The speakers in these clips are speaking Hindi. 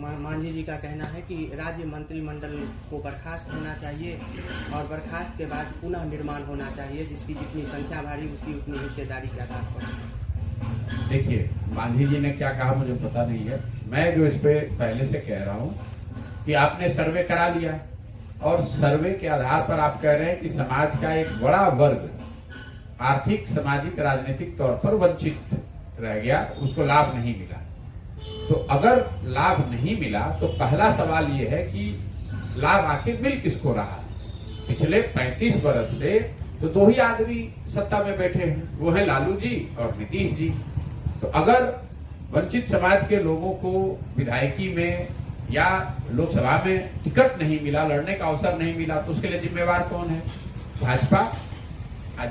मांझी जी का कहना है कि राज्य मंत्रिमंडल को बर्खास्त होना चाहिए और बर्खास्त के बाद पुनः निर्माण होना चाहिए, जिसकी जितनी संख्या भारी उसकी उतनी हिस्सेदारी के आधार पर। देखिए, मांझी जी ने क्या कहा मुझे पता नहीं है। मैं जो इस पे पहले से कह रहा हूं कि आपने सर्वे करा लिया और सर्वे के आधार पर आप कह रहे हैं कि समाज का एक बड़ा वर्ग आर्थिक, सामाजिक, राजनीतिक तौर पर वंचित रह गया, उसको लाभ नहीं मिला। तो अगर लाभ नहीं मिला तो पहला सवाल ये है कि लाभ आखिर मिल किसको रहा। पिछले 35 वर्ष से तो दो ही आदमी सत्ता में बैठे हैं, वो है लालू जी और नीतीश जी। तो अगर वंचित समाज के लोगों को विधायकी में या लोकसभा में टिकट नहीं मिला, लड़ने का अवसर नहीं मिला, तो उसके लिए जिम्मेवार कौन है? भाजपा,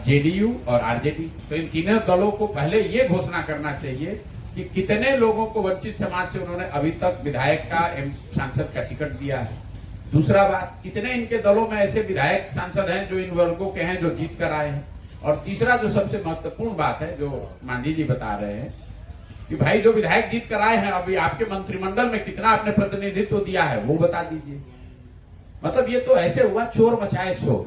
जेडीयू और आरजेडी। तो इन तीनों दलों को पहले ये घोषणा करना चाहिए कि कितने लोगों को वंचित समाज से उन्होंने अभी तक विधायक का सांसद का टिकट दिया है। दूसरा बात, कितने इनके दलों में ऐसे विधायक सांसद हैं जो इन वर्गों के हैं, जो जीत कर आए हैं। और तीसरा जो सबसे महत्वपूर्ण बात है, जो मांझी जी बता रहे हैं कि भाई जो विधायक जीत कर आए हैं, अभी आपके मंत्रिमंडल में कितना आपने प्रतिनिधित्व दिया है वो बता दीजिए। मतलब ये तो ऐसे हुआ चोर मचाए शोर।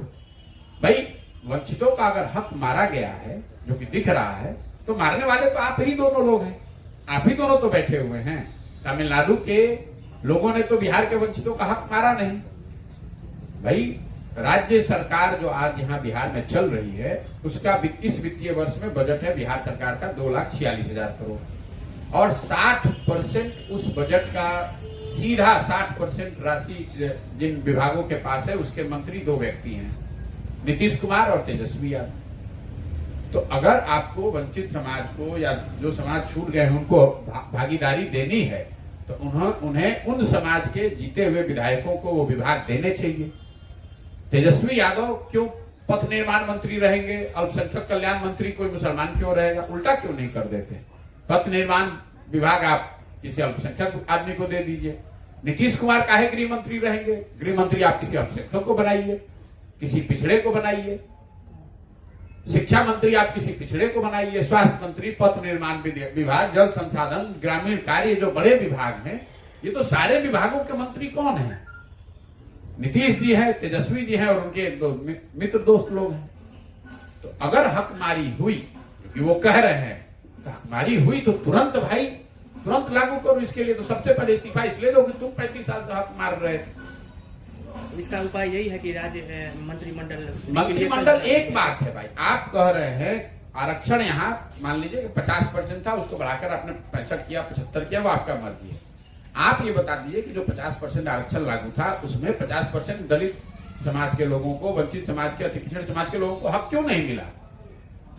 भाई वंचितों का अगर हक मारा गया है, जो कि दिख रहा है, तो मारने वाले तो आप ही दोनों लोग हैं। आप ही दोनों तो बैठे हुए हैं। तमिलनाडु के लोगों ने तो बिहार के वंचितों का हक मारा नहीं। भाई राज्य सरकार जो आज यहाँ बिहार में चल रही है, उसका इस वित्तीय वर्ष में बजट है बिहार सरकार का 2,46,000 करोड़ और 60% उस बजट का सीधा 60% राशि जिन विभागों के पास है, उसके मंत्री दो व्यक्ति हैं, नीतीश कुमार और तेजस्वी यादव। तो अगर आपको वंचित समाज को या जो समाज छूट गए हैं उनको भागीदारी देनी है, तो उन्हें उन समाज के जीते हुए विधायकों को वो विभाग देने चाहिए। तेजस्वी यादव क्यों पथ निर्माण मंत्री रहेंगे? अल्पसंख्यक कल्याण मंत्री कोई मुसलमान क्यों रहेगा? उल्टा क्यों नहीं कर देते? पथ निर्माण विभाग आप किसी अल्पसंख्यक आदमी को दे दीजिए। नीतीश कुमार काहे गृह मंत्री रहेंगे? गृह मंत्री आप किसी अल्पसंख्यक को बनाइए, किसी पिछड़े को बनाइए। शिक्षा मंत्री आप किसी पिछड़े को बनाइए। स्वास्थ्य मंत्री, पथ निर्माण विभाग, जल संसाधन, ग्रामीण कार्य, जो बड़े विभाग हैं, ये तो सारे विभागों के मंत्री कौन हैं? नीतीश जी हैं, तेजस्वी जी हैं और उनके दो मित्र दोस्त लोग हैं। तो अगर हकमारी हुई, क्योंकि वो कह रहे हैं, तो हकमारी हुई तो तुरंत भाई तुरंत लागू करो। इसके लिए तो सबसे पहले इस्तीफा इसलिए दो कि तुम 35 साल से हक मार रहे थे। इसका उपाय यही है कि राज्य मंत्रिमंडल एक बात है भाई, आप कह रहे हैं आरक्षण यहाँ मान लीजिए कि 50% था, उसको बढ़ाकर आपने 65 किया, 75 किया, वो आपका मर्जी है। आप ये बता दीजिए कि जो 50% आरक्षण लागू था, उसमें 50% दलित समाज के लोगों को, वंचित समाज के, अति पिछड़े समाज के लोगों को हक क्यों नहीं मिला?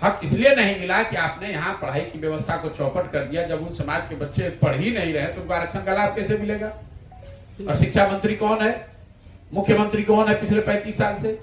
हक इसलिए नहीं मिला कि आपने यहाँ पढ़ाई की व्यवस्था को चौपट कर दिया। जब उन समाज के बच्चे पढ़ ही नहीं रहे तो उनको आरक्षण का लाभ कैसे मिलेगा? और शिक्षा मंत्री कौन है? मुख्यमंत्री कौन है पिछले 35 साल से?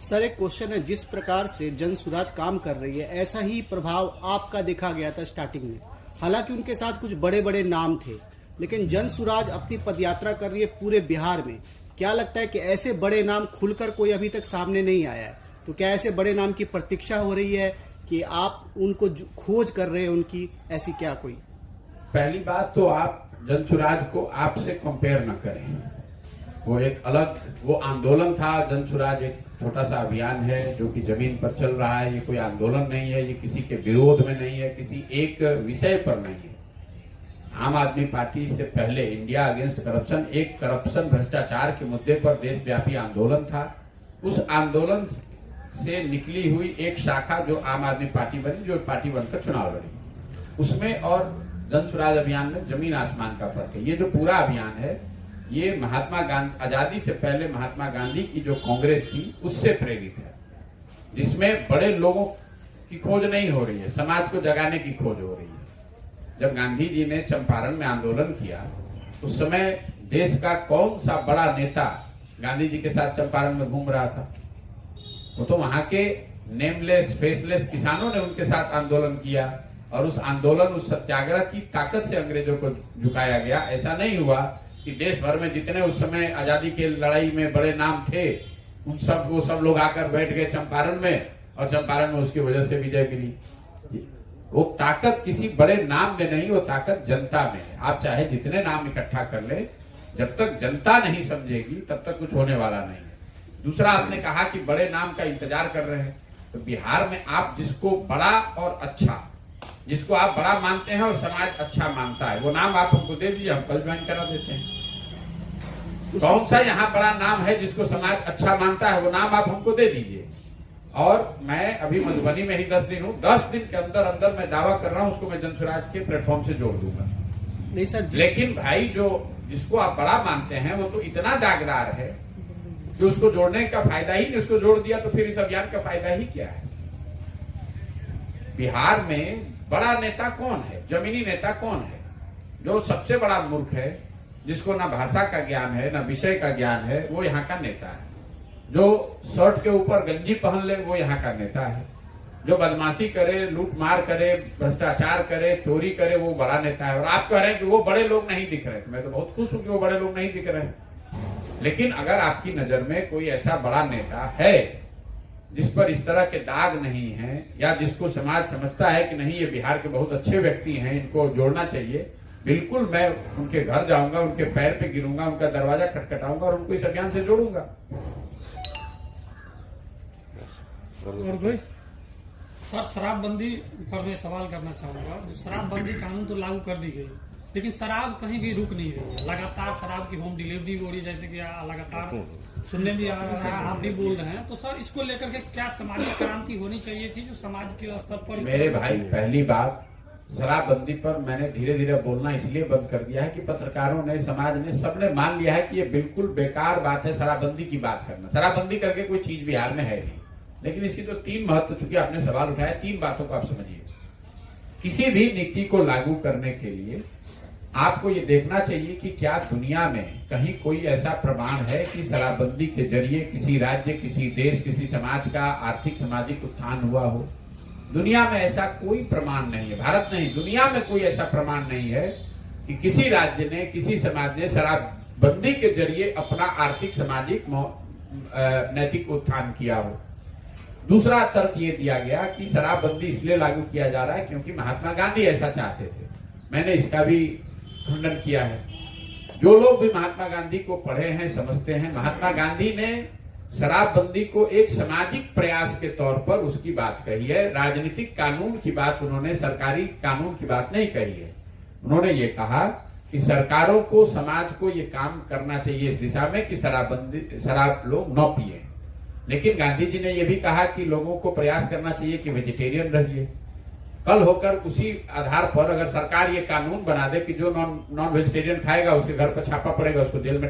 सर एक क्वेश्चन है, जिस प्रकार से जन सुराज काम कर रही है, ऐसा ही प्रभाव आपका देखा गया था स्टार्टिंग में। हालांकि उनके साथ कुछ बड़े बड़े नाम थे, लेकिन जन सुराज अपनी पदयात्रा कर रही है पूरे बिहार में। क्या लगता है कि ऐसे बड़े नाम खुलकर कोई अभी तक सामने नहीं आया है? तो क्या ऐसे बड़े नाम की प्रतीक्षा हो रही है कि आप उनको खोज कर रहे हैं उनकी, ऐसी क्या कोई? पहली बात तो आप जन सुराज को आपसे कंपेयर न करें। वो एक अलग वो आंदोलन था। जन सुराज एक छोटा सा अभियान है जो कि जमीन पर चल रहा है। ये कोई आंदोलन नहीं है, ये किसी के विरोध में नहीं है, किसी एक विषय पर नहीं है। आम आदमी पार्टी से पहले इंडिया अगेंस्ट करप्शन एक करप्शन भ्रष्टाचार के मुद्दे पर देशव्यापी आंदोलन था। उस आंदोलन से निकली हुई एक शाखा जो आम आदमी पार्टी बनी, जो पार्टी बनकर चुनाव लड़ी, उसमें और जन सुराज अभियान में जमीन आसमान का फर्क है। ये जो पूरा अभियान है, ये महात्मा गांधी, आजादी से पहले महात्मा गांधी की जो कांग्रेस थी उससे प्रेरित है, जिसमें बड़े लोगों की खोज नहीं हो रही है, समाज को जगाने की खोज हो रही है। जब गांधी जी ने चंपारण में आंदोलन किया, उस समय देश का कौन सा बड़ा नेता गांधी जी के साथ चंपारण में घूम रहा था? वो तो वहां के नेमलेस फेसलेस किसानों ने उनके साथ आंदोलन किया और उस आंदोलन, उस सत्याग्रह की ताकत से अंग्रेजों को झुकाया गया। ऐसा नहीं हुआ कि देश भर में जितने उस समय आजादी के लड़ाई में बड़े नाम थे, वो सब लोग आकर बैठ गए चंपारण में और चंपारण में उसकी वजह से विजय मिली। वो ताकत किसी बड़े नाम में नहीं, वो ताकत जनता में है। आप चाहे जितने नाम इकट्ठा कर ले, जब तक जनता नहीं समझेगी तब तक कुछ होने वाला नहीं है। दूसरा, आपने कहा कि बड़े नाम का इंतजार कर रहे हैं, तो बिहार में आप जिसको बड़ा और अच्छा, जिसको आप बड़ा मानते हैं और समाज अच्छा मानता है, वो नाम आप हमको दे दीजिए, हम कल ज्वाइन करा देते हैं। कौन सा यहाँ बड़ा नाम है जिसको समाज अच्छा मानता है, वो नाम आप हमको दे दीजिए। और मैं अभी मधुबनी में ही 10 दिन हूँ, 10 दिन के अंदर अंदर मैं दावा कर रहा हूँ उसको मैं जनसुराज के प्लेटफॉर्म से जोड़ दूंगा। नहीं सर, लेकिन भाई जो जिसको आप बड़ा मानते हैं वो तो इतना दागदार है कि उसको जोड़ने का फायदा ही नहीं, उसको जोड़ दिया तो फिर इस अभियान का फायदा ही क्या है। बिहार में बड़ा नेता कौन है, जमीनी नेता कौन है? जो सबसे बड़ा मूर्ख है, जिसको ना भाषा का ज्ञान है ना विषय का ज्ञान है, वो यहाँ का नेता है। जो शर्ट के ऊपर गंजी पहन ले वो यहाँ का नेता है। जो बदमाशी करे, लूट मार करे, भ्रष्टाचार करे, चोरी करे, वो बड़ा नेता है। और आप कह रहे हैं कि वो बड़े लोग नहीं दिख रहे, तो मैं तो बहुत खुश हूं कि वो बड़े लोग नहीं दिख रहे हैं। लेकिन अगर आपकी नजर में कोई ऐसा बड़ा नेता है जिस पर इस तरह के दाग नहीं है, या जिसको समाज समझता है कि नहीं ये बिहार के बहुत अच्छे व्यक्ति हैं, इनको जोड़ना चाहिए, बिल्कुल मैं उनके घर जाऊंगा, उनके पैर पे गिरूंगा, उनका दरवाजा खटखटाऊंगा और उनको इस अभियान से जोड़ूंगा। और कोई सर, शराबबंदी पर मैं सवाल करना चाहूंगा। जो शराबबंदी कानून तो लागू कर दी गई, लेकिन शराब कहीं भी रुक नहीं रही है। लगातार शराब की होम डिलीवरी हो रही है, जैसे कि लगातार सुनने में आ रहा है, आप भी बोल रहे हैं। तो सर, इसको लेकर के क्या सामाजिक क्रांति होनी चाहिए थी जो समाज के स्तर पर? मेरे भाई, पहली बात, शराबबंदी पर मैंने धीरे धीरे बोलना इसलिए बंद कर दिया है कि पत्रकारों ने, समाज ने, सबने मान लिया है कि ये बिल्कुल बेकार बात है शराबबंदी की बात करना। शराबबंदी करके कोई चीज बिहार में है नहीं। लेकिन इसकी तो 3 महत्व, चूंकि आपने सवाल उठाया, 3 बातों को आप समझिए। किसी भी नीति को लागू करने के लिए आपको ये देखना चाहिए कि क्या दुनिया में कहीं कोई ऐसा प्रमाण है कि शराबबंदी के जरिए किसी राज्य, किसी देश, किसी समाज का आर्थिक सामाजिक उत्थान हुआ हो। दुनिया में ऐसा कोई प्रमाण नहीं है। भारत नहीं, दुनिया में कोई ऐसा प्रमाण नहीं है कि किसी राज्य ने, किसी समाज ने शराबबंदी के जरिए अपना आर्थिक सामाजिक नैतिक उत्थान किया हो। दूसरा तर्क ये दिया गया कि शराबबंदी इसलिए लागू किया जा रहा है क्योंकि महात्मा गांधी ऐसा चाहते थे। मैंने इसका भी खंडन किया है। जो लोग भी महात्मा गांधी को पढ़े हैं, समझते हैं, महात्मा गांधी ने शराबबंदी को एक सामाजिक प्रयास के तौर पर उसकी बात कही है। राजनीतिक कानून की बात उन्होंने, सरकारी कानून की बात नहीं कही है। उन्होंने ये कहा कि सरकारों को, समाज को ये काम करना चाहिए इस दिशा में कि शराब लोग न पिए। लेकिन गांधी जी ने यह भी कहा कि लोगों को प्रयास करना चाहिए कि वेजिटेरियन रहिए। कल होकर उसी आधार पर अगर सरकार ये कानून बना दे कि जो नॉन वेजिटेरियन खाएगा उसके घर पर छापा पड़ेगा, उसको जेल में